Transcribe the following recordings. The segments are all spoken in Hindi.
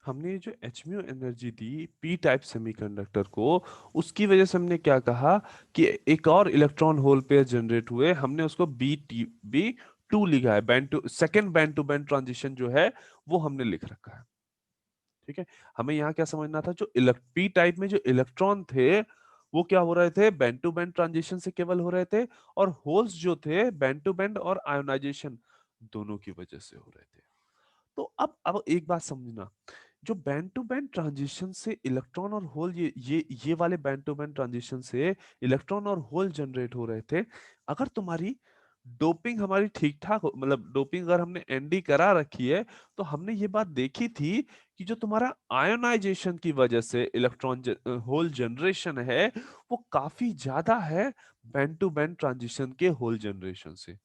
हमने जो एचम्यू एनर्जी दी पी टाइप सेमीकंडक्टर को, उसकी वजह से हमने क्या कहा कि एक और इलेक्ट्रॉन होल पेयर जनरेट हुए, हमने उसको बी टू लिखा है। Band two second band to band transition जो है वो हमने लिख रखा है। ठीक है, हमें यहाँ क्या समझना था, जो पी टाइप में जो इलेक्ट्रॉन थे वो क्या हो रहे थे, बैंड टू बैंड ट्रांजिशन से केवल हो रहे थे, और होल्स जो थे बैंड टू बैंड और आयोनाइजेशन दोनों की वजह से हो रहे थे। तो अब एक बात समझना, जो बैंड टू बैंड ट्रांजिशन से इलेक्ट्रॉन और होल, ये वाले बैंड टू बैंड ट्रांजिशन से इलेक्ट्रॉन और होल जनरेट हो रहे थे। अगर तुम्हारी डोपिंग हमारी ठीक ठाक हो, मतलब डोपिंग अगर हमने एनडी करा रखी है, तो हमने ये बात देखी थी कि जो तुम्हारा आयोनाइजेशन की वजह से इलेक्ट्रॉन होल जनरेशन है वो काफी ज्यादा है बैंड टू बैंड ट्रांजिशन के होल जनरेशन से।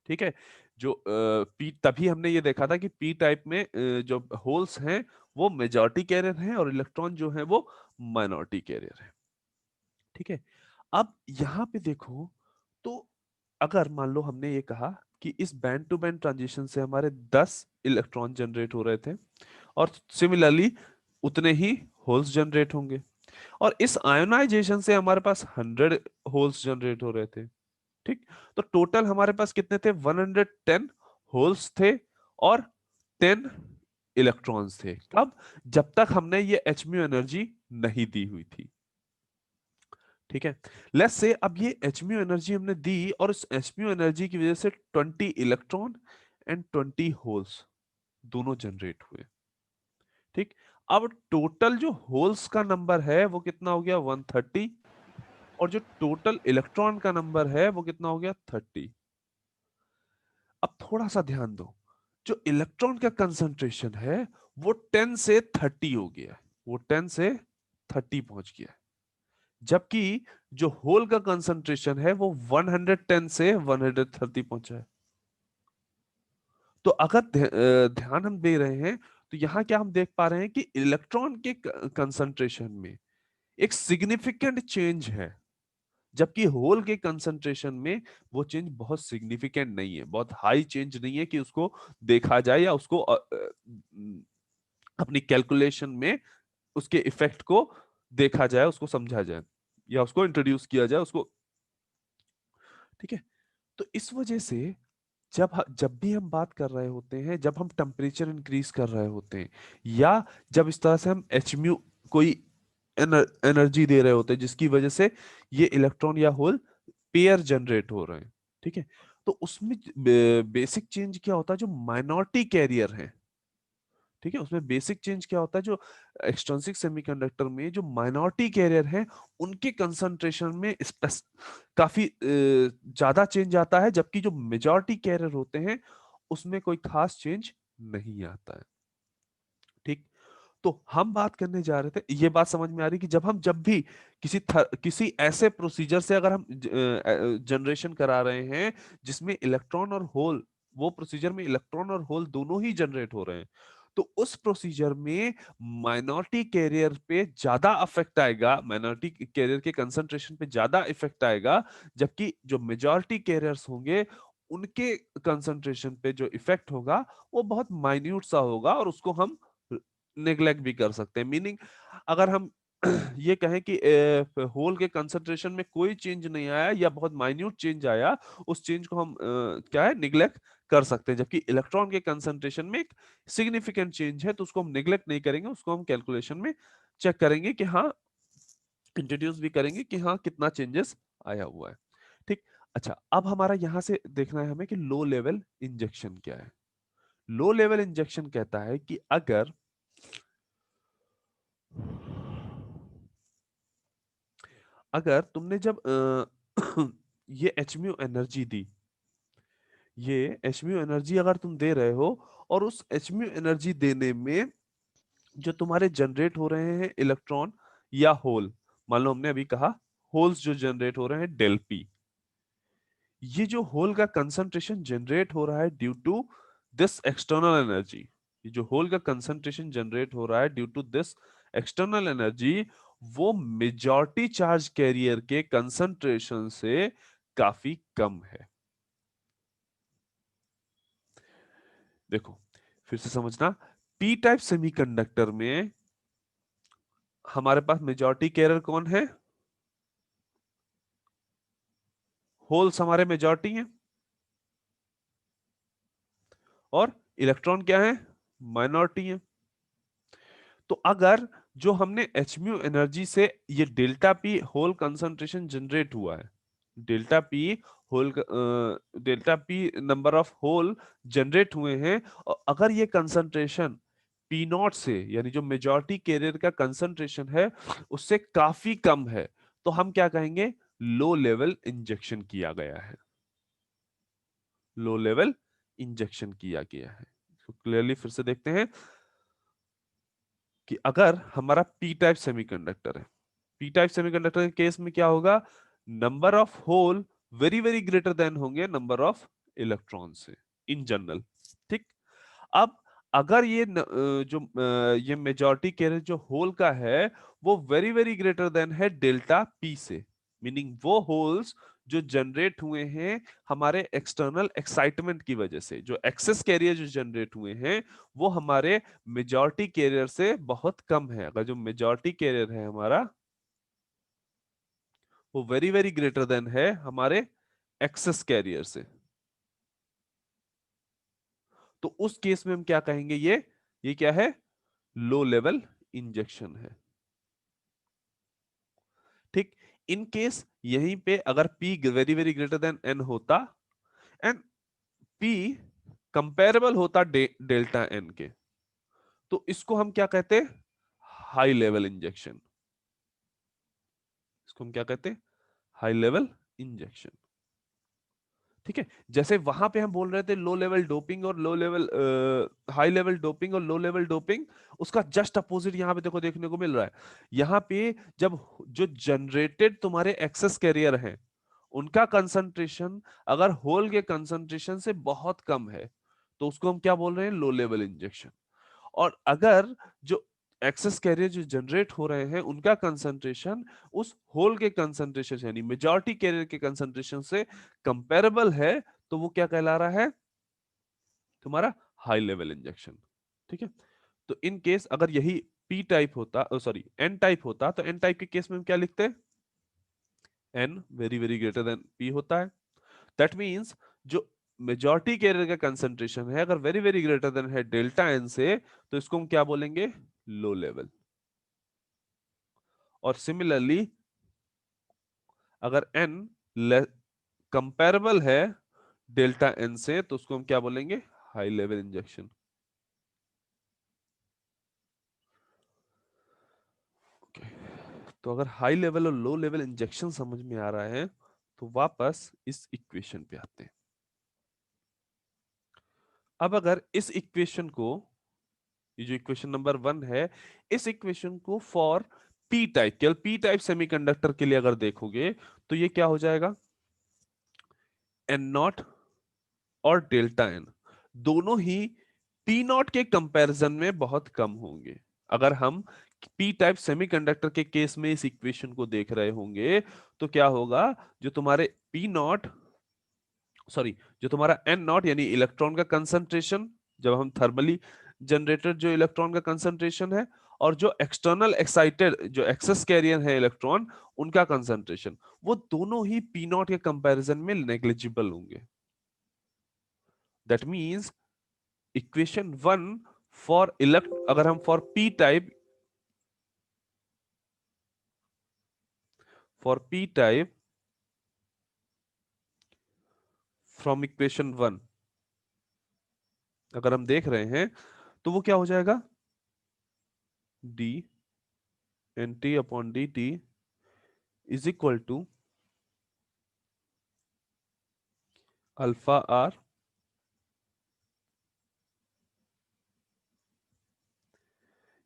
ठीक है, जो पी, तभी हमने ये देखा था कि पी टाइप में जो होल्स हैं वो मेजॉरिटी कैरियर हैं और इलेक्ट्रॉन जो है वो माइनॉरिटी कैरियर है। ठीक है, अब यहाँ पे देखो, तो अगर मान लो हमने ये कहा कि इस बैंड टू बैंड ट्रांजिशन से हमारे 10 इलेक्ट्रॉन जनरेट हो रहे थे, और सिमिलरली उतने ही होल्स जनरेट होंगे, और इस आयोनाइजेशन से हमारे पास 100 होल्स जनरेट हो रहे थे। ठीक, तो टोटल हमारे पास कितने थे, 110 होल्स थे और 10 इलेक्ट्रॉन्स थे। कब, जब तक हमने ये एचम्यू एनर्जी नहीं दी हुई थी। ठीक है, लेट्स से अब ये एचम्यू एनर्जी हमने दी और इस एचम्यू एनर्जी की वजह से 20 इलेक्ट्रॉन एंड 20 होल्स दोनों जनरेट हुए। ठीक, अब टोटल जो होल्स का नंबर है वो कितना हो गया, 130, और जो टोटल इलेक्ट्रॉन का नंबर है वो कितना हो गया, 30। अब थोड़ा सा ध्यान दो, जो इलेक्ट्रॉन का कंसंट्रेशन है वो 10 से 30 हो गया है, वो 10 से 30 पहुंच गया है, जबकि जो होल का कंसंट्रेशन है वो 110 से 130 पहुंचा है। तो अगर ध्यान हम दे रहे हैं, तो यहां क्या हम देख पा रहे हैं कि इलेक्ट्रॉन के कंसंट्रेशन में एक सिग्निफिकेंट चेंज है, जबकि होल के कंसंट्रेशन में वो चेंज बहुत सिग्निफिकेंट नहीं है, बहुत हाई चेंज नहीं है कि उसको देखा जाए या उसको अपनी कैलकुलेशन में उसके इफेक्ट को देखा जाए, उसको समझा जाए या उसको इंट्रोड्यूस किया जाए उसको। ठीक है, तो इस वजह से जब भी हम बात कर रहे होते हैं, जब हम टेम्परेचर इंक्रीज कर रहे होते हैं, या जब इस तरह से हम एचम्यू कोई एनर्जी दे रहे होते हैं जिसकी वजह से ये इलेक्ट्रॉन या होल पेयर जनरेट हो रहे हैं, ठीक है, तो उसमें बेसिक चेंज क्या होता है, जो माइनॉरिटी कैरियर है, ठीक है, उसमें बेसिक चेंज क्या होता है, जो एक्सट्रिंसिक सेमीकंडक्टर में जो माइनॉरिटी कैरियर हैं उनके कंसंट्रेशन में काफी ज्यादा चेंज आता है, जबकि जो मेजॉरिटी कैरियर होते हैं उसमें कोई खास चेंज नहीं आता है। ठीक, तो हम बात करने जा रहे थे, ये बात समझ में आ रही कि जब भी किसी ऐसे प्रोसीजर से अगर हम जनरेशन करा रहे हैं जिसमें इलेक्ट्रॉन और होल, वो प्रोसीजर में इलेक्ट्रॉन और होल दोनों ही जनरेट हो रहे हैं, तो उस प्रोसीजर में माइनॉरिटी कैरियर पे ज्यादा अफेक्ट आएगा, माइनॉरिटी कैरियर के कंसंट्रेशन पे ज्यादा इफेक्ट आएगा, जबकि जो मेजॉरिटी कैरियर्स होंगे उनके कंसंट्रेशन पे जो इफेक्ट होगा वो बहुत माइन्यूट सा होगा, और उसको हम नेग्लेक्ट भी कर सकते हैं। मीनिंग, अगर हम ये कहें कि होल के कंसंट्रेशन में कोई चेंज नहीं आया या बहुत माइन्यूट चेंज आया, उस चेंज को हम क्या है, निग्लेक्ट कर सकते हैं, जबकि इलेक्ट्रॉन के कंसंट्रेशन में एक सिग्निफिकेंट चेंज है तो उसको हम निग्लेक्ट नहीं करेंगे, उसको हम कैलकुलेशन में चेक करेंगे कि हाँ, इंट्रोड्यूस भी करेंगे कि हाँ कितना चेंजेस आया हुआ है। ठीक, अच्छा, अब हमारा यहां से देखना है हमें कि लो लेवल इंजेक्शन क्या है। लो लेवल इंजेक्शन कहता है कि अगर तुमने जब ये एचम्यू एनर्जी दी, ये एचम्यू एनर्जी अगर तुम दे रहे हो, और उस एचम्यू एनर्जी देने में जो तुम्हारे जनरेट हो रहे हैं इलेक्ट्रॉन या होल, मान लो हमने अभी कहा होल्स जो जनरेट हो रहे हैं डेल पी, ये जो होल का कंसंट्रेशन जनरेट हो रहा है due to this external energy, ये जो होल का कंसंट्रेशन जनरेट हो रहा है due to this external energy, वो मेजॉरिटी चार्ज कैरियर के कंसंट्रेशन से काफी कम है। देखो, फिर से समझना, पी टाइप सेमीकंडक्टर में हमारे पास मेजॉरिटी कैरियर कौन है? होल्स हमारे मेजॉरिटी हैं और इलेक्ट्रॉन क्या है? माइनॉरिटी है। तो अगर जो हमने एच म्यू एनर्जी से ये delta p hole concentration generate हुआ है, delta p hole delta p number of hole generate हुए हैं, और अगर ये कंसंट्रेशन पी नॉट से यानी जो मेजॉरिटी कैरियर का कंसंट्रेशन है उससे काफी कम है, तो हम क्या कहेंगे? लो लेवल इंजेक्शन किया गया है। लो लेवल इंजेक्शन किया गया है। तो क्लियरली फिर से देखते हैं कि अगर हमारा पी टाइप सेमीकंडक्टर है, पी टाइप सेमीकंडक्टर के केस में क्या होगा? Number of hole very very greater than होंगे नंबर ऑफ इलेक्ट्रॉन से इन जनरल। ठीक। अब अगर ये मेजॉरिटी कैरियर जो होल का है वो वेरी वेरी ग्रेटर देन है डेल्टा पी से, मीनिंग वो होल्स जो जनरेट हुए हैं हमारे एक्सटर्नल एक्साइटमेंट की वजह से, जो एक्सेस कैरियर जो जनरेट हुए हैं वो हमारे मेजॉरिटी कैरियर से बहुत कम है। अगर जो मेजॉरिटी कैरियर है हमारा वो वेरी वेरी ग्रेटर देन है हमारे एक्सेस कैरियर से, तो उस केस में हम क्या कहेंगे? ये क्या है? लो लेवल इंजेक्शन है। ठीक। इन केस यहीं पे अगर P very very greater then N होता एंड P कंपेरेबल होता डेल्टा N के, तो इसको हम क्या कहते? High level injection. इसको हम क्या कहते? High level injection. ठीक है। जैसे वहां पे हम बोल रहे थे लो लेवल डोपिंग और low level high level doping और लो लेवल डोपिंग, उसका जस्ट अपोजिट यहाँ पे देखो देखने को मिल रहा है। यहाँ पे जब जो जनरेटेड तुम्हारे एक्सेस कैरियर हैं उनका कंसंट्रेशन अगर होल के कंसंट्रेशन से बहुत कम है तो उसको हम क्या बोल रहे हैं? Low level injection. और अगर जो एक्सेस कैरियर जो जनरेट हो रहे हैं उनका कंसंट्रेशन उस होल के कंसंट्रेशन यानी मेजॉरिटी कैरियर के कंसंट्रेशन से कंपेरेबल है, तो वो क्या कहला रहा है? तुम्हारा हाई लेवल इंजेक्शन। ठीक है। तो इन केस अगर यही पी टाइप होता, सॉरी एन टाइप होता, तो एन टाइप के केस में हम क्या लिखते हैं? N very very greater than p होता है। दैट मीन्स जो मेजॉरिटी कैरियर का कंसंट्रेशन है अगर वेरी वेरी ग्रेटर देन है डेल्टा एन से, तो इसको हम क्या बोलेंगे? Low level. और सिमिलरली अगर n कंपेरेबल है डेल्टा n से, तो उसको हम क्या बोलेंगे? High level injection. तो अगर हाई लेवल और लो लेवल इंजेक्शन समझ में आ रहा है तो वापस इस इक्वेशन पे आते हैं। अब अगर इस इक्वेशन को, ये जो इक्वेशन नंबर 1 है, इस इक्वेशन को फॉर पी टाइप, केवल पी टाइप सेमीकंडक्टर के लिए अगर देखोगे तो ये क्या हो जाएगा? एन नॉट और डेल्टा एन दोनों ही पी नॉट के कंपैरिजन में बहुत कम होंगे। अगर हम पी टाइप सेमीकंडक्टर के केस में इस इक्वेशन को देख रहे होंगे तो क्या होगा? जो तुम्हारे पी नॉट, सॉरी, जो तुम्हारा एन नॉट यानी इलेक्ट्रॉन का कंसंट्रेशन, जब हम थर्मली जनरेटेड जो इलेक्ट्रॉन का कंसंट्रेशन है, और जो एक्सटर्नल एक्साइटेड जो एक्सेस कैरियर है इलेक्ट्रॉन उनका कंसंट्रेशन, वो दोनों ही पी नॉट के कंपैरिजन में नेग्लिजिबल होंगे। That means equation 1 for elect, अगर हम for P type from equation 1 अगर हम देख रहे हैं तो वो क्या हो जाएगा? D n t upon d t is equal to alpha r,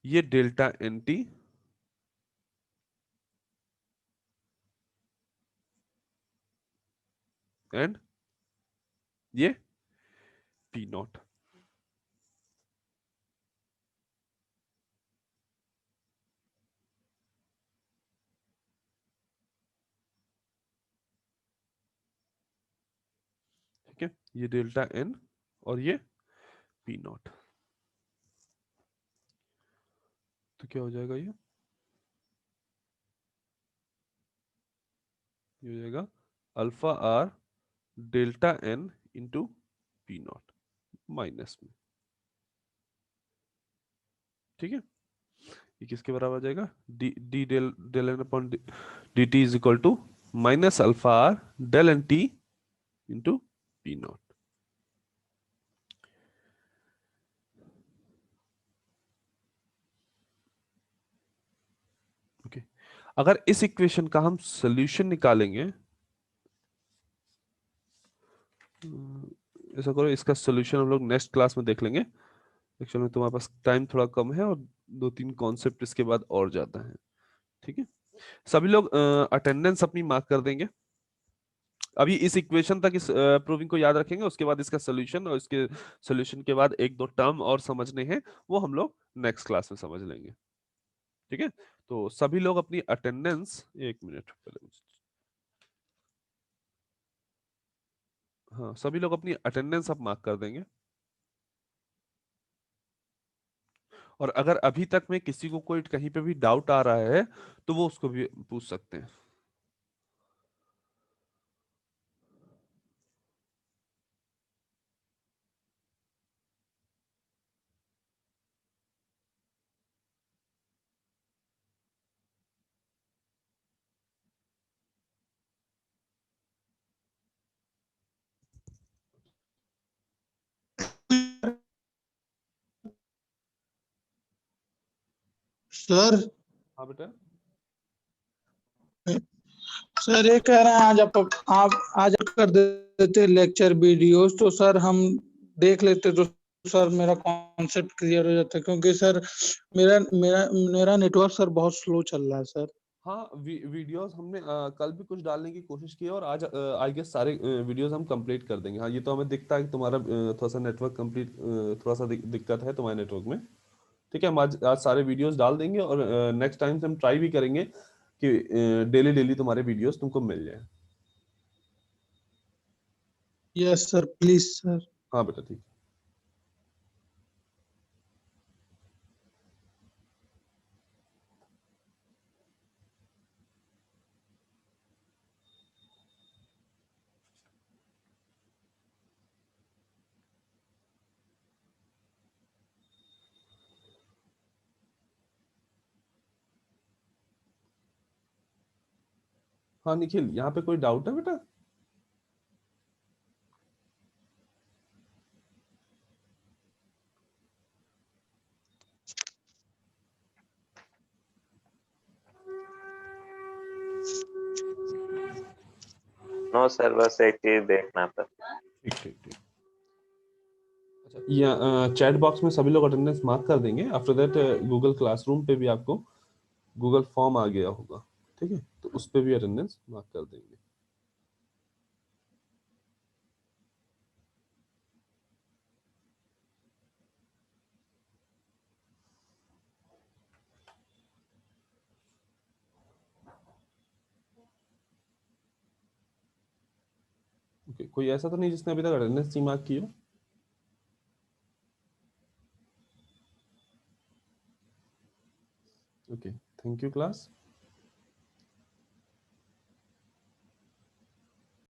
ये डेल्टा एन टी एंड ये पी नॉट। ठीक है। ये डेल्टा एन और ये पी नॉट। तो क्या हो जाएगा ये हो जाएगा alpha r delta n into p naught minus में। ठीक है, ये किसके बराबर आ जाएगा, d d del del n upon d t is equal to minus alpha r del n t into p naught. Okay, अगर इस इक्वेशन का हम सोल्यूशन निकालेंगे, ऐसा करो इसका सोल्यूशन हम लोग नेक्स्ट क्लास में देख लेंगे। एक्चुअली में तुम्हारे पास टाइम थोड़ा कम है और दो तीन कॉन्सेप्ट इसके बाद और ज्यादा है। ठीक है, सभी लोग अटेंडेंस अपनी मार्क कर देंगे। अभी इस इक्वेशन तक इस प्रूविंग को याद रखेंगे, उसके बाद इसका सोल्यूशन और इसके सोल्यूशन के बाद एक दो टर्म और समझने हैं, वो हम लोग नेक्स्ट क्लास में समझ लेंगे। ठीक है, तो सभी लोग अपनी अटेंडेंस, एक मिनट पहले, हाँ सभी लोग अपनी अटेंडेंस अब मार्क कर देंगे। और अगर अभी तक में किसी को कोई कहीं पे भी डाउट आ रहा है तो वो उसको भी पूछ सकते हैं। सर हाँ बेटा। सर ये कह रहे हैं आप आज कर देते लेक्चर वीडियोस तो सर हम देख लेते तो सर मेरा कॉन्सेप्ट क्लियर हो जाता, क्योंकि सर मेरा मेरा मेरा नेटवर्क सर बहुत स्लो चल रहा है सर। हाँ वीडियोस हमने कल भी कुछ डालने की कोशिश की है और आज आई गेस सारे वीडियोस हम कंप्लीट कर देंगे। हाँ ये तो हमें दिखता है कि तुम्हारा थोड़ा सा नेटवर्क कंप्लीट थोड़ा सा दिक्कत है तुम्हारे नेटवर्क में। ठीक है, हम आज सारे वीडियोस डाल देंगे और नेक्स्ट टाइम से हम ट्राई भी करेंगे कि डेली डेली तुम्हारे वीडियोस तुमको मिल जाए। Yes sir, please sir. हाँ बेटा ठीक है। हाँ निखिल, यहाँ पे कोई डाउट है बेटा? नो सर, बस एक चीज देखना था। ठीक ठीक ठीक। अच्छा, या चैट बॉक्स में सभी लोग अटेंडेंस मार्क कर देंगे। आफ्टर दैट गूगल क्लासरूम पे भी आपको गूगल फॉर्म आ गया होगा। ठीक है, तो उस पे भी अटेंडेंस मार्क कर देंगे। ओके, कोई ऐसा तो नहीं जिसने अभी तक अटेंडेंस नहीं मार्क की हो? Okay, thank you class.